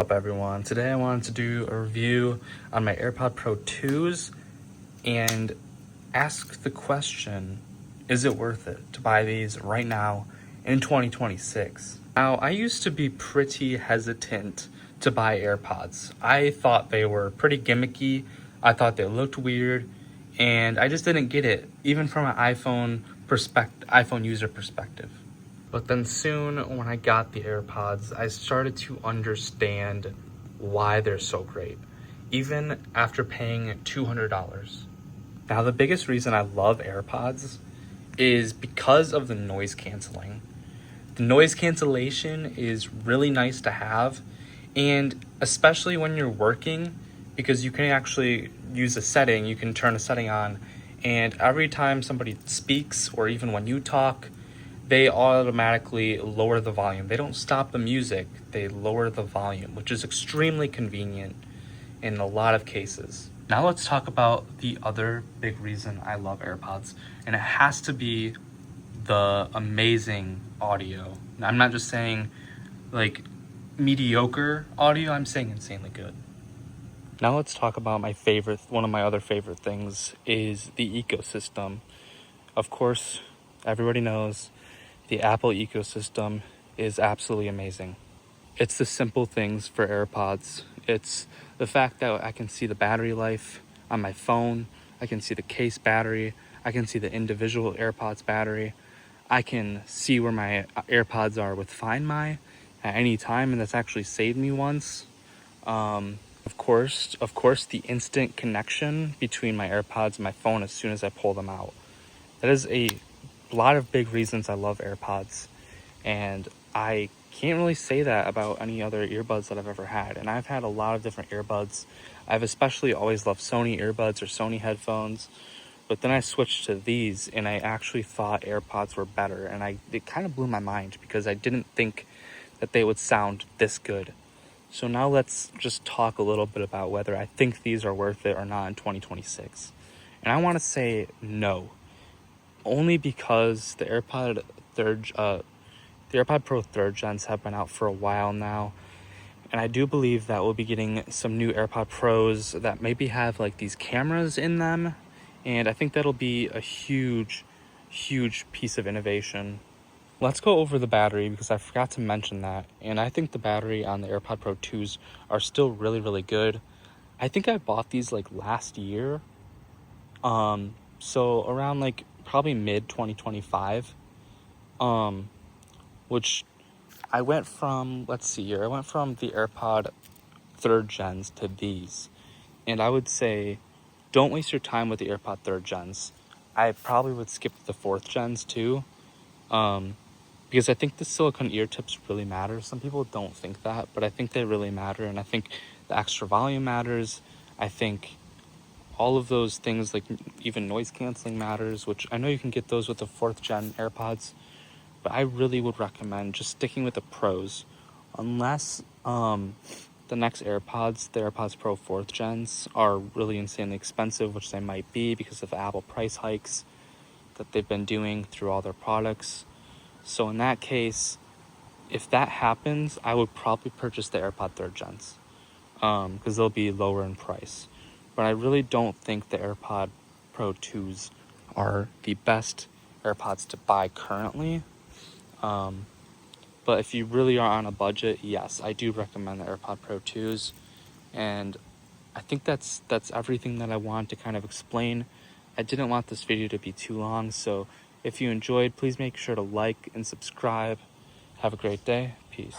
What's up everyone? Today I wanted to do a review on my AirPod Pro 2s and ask the question, is it worth it to buy these right now in 2026? Now, I used to be pretty hesitant to buy AirPods. I thought they were pretty gimmicky, I thought they looked weird, and I just didn't get it, even from an iPhone user perspective. But then soon, when I got the AirPods, I started to understand why they're so great, even after paying $200. Now, the biggest reason I love AirPods is because of the noise canceling. The noise cancellation is really nice to have, and especially when you're working, because you can actually use a setting, you can turn a setting on, and every time somebody speaks, or even when you talk, they automatically lower the volume. They don't stop the music, they lower the volume, which is extremely convenient in a lot of cases. Now let's talk about the other big reason I love AirPods, and it has to be the amazing audio. Now, I'm not just saying like mediocre audio, I'm saying insanely good. Now let's talk about one of my other favorite things is the ecosystem. Of course, everybody knows the Apple ecosystem is absolutely amazing. It's the simple things for AirPods. It's the fact that I can see the battery life on my phone. I can see the case battery. I can see the individual AirPods battery. I can see where my AirPods are with Find My at any time, and that's actually saved me once. Of course, the instant connection between my AirPods and my phone as soon as I pull them out. That is a lot of big reasons I love AirPods, and I can't really say that about any other earbuds that I've ever had. And I've had a lot of different earbuds. I've especially always loved Sony earbuds or Sony headphones, but then I switched to these and I actually thought AirPods were better, and it kind of blew my mind because I didn't think that they would sound this good. So now let's just talk a little bit about whether I think these are worth it or not in 2026. And I want to say no. Only because the AirPod Pro 3rd gens have been out for a while now, and I do believe that we'll be getting some new AirPod Pros that maybe have like these cameras in them, and I think that'll be a huge piece of innovation. Let's go over the battery because I forgot to mention that, and I think the battery on the AirPod Pro 2s are still really good. I think I bought these like last year, so around like probably mid 2025, which I went from the AirPod 3rd gens to these, and I would say don't waste your time with the AirPod 3rd gens. I probably would skip the 4th gens too, because I think the silicone ear tips really matter. Some people don't think that, but I think they really matter, and I think the extra volume matters. I think all of those things, like even noise canceling, matters, which I know you can get those with the 4th gen AirPods, but I really would recommend just sticking with the Pros, unless the next AirPods, the AirPods Pro 4th gens, are really insanely expensive, which they might be because of Apple price hikes that they've been doing through all their products. So in that case, if that happens, I would probably purchase the AirPod 3rd gens, because they'll be lower in price. But I really don't think the AirPod Pro 2s are the best AirPods to buy currently. But if you really are on a budget, yes, I do recommend the AirPod Pro 2s. And I think that's everything that I wanted to kind of explain. I didn't want this video to be too long, so if you enjoyed, please make sure to like and subscribe. Have a great day. Peace.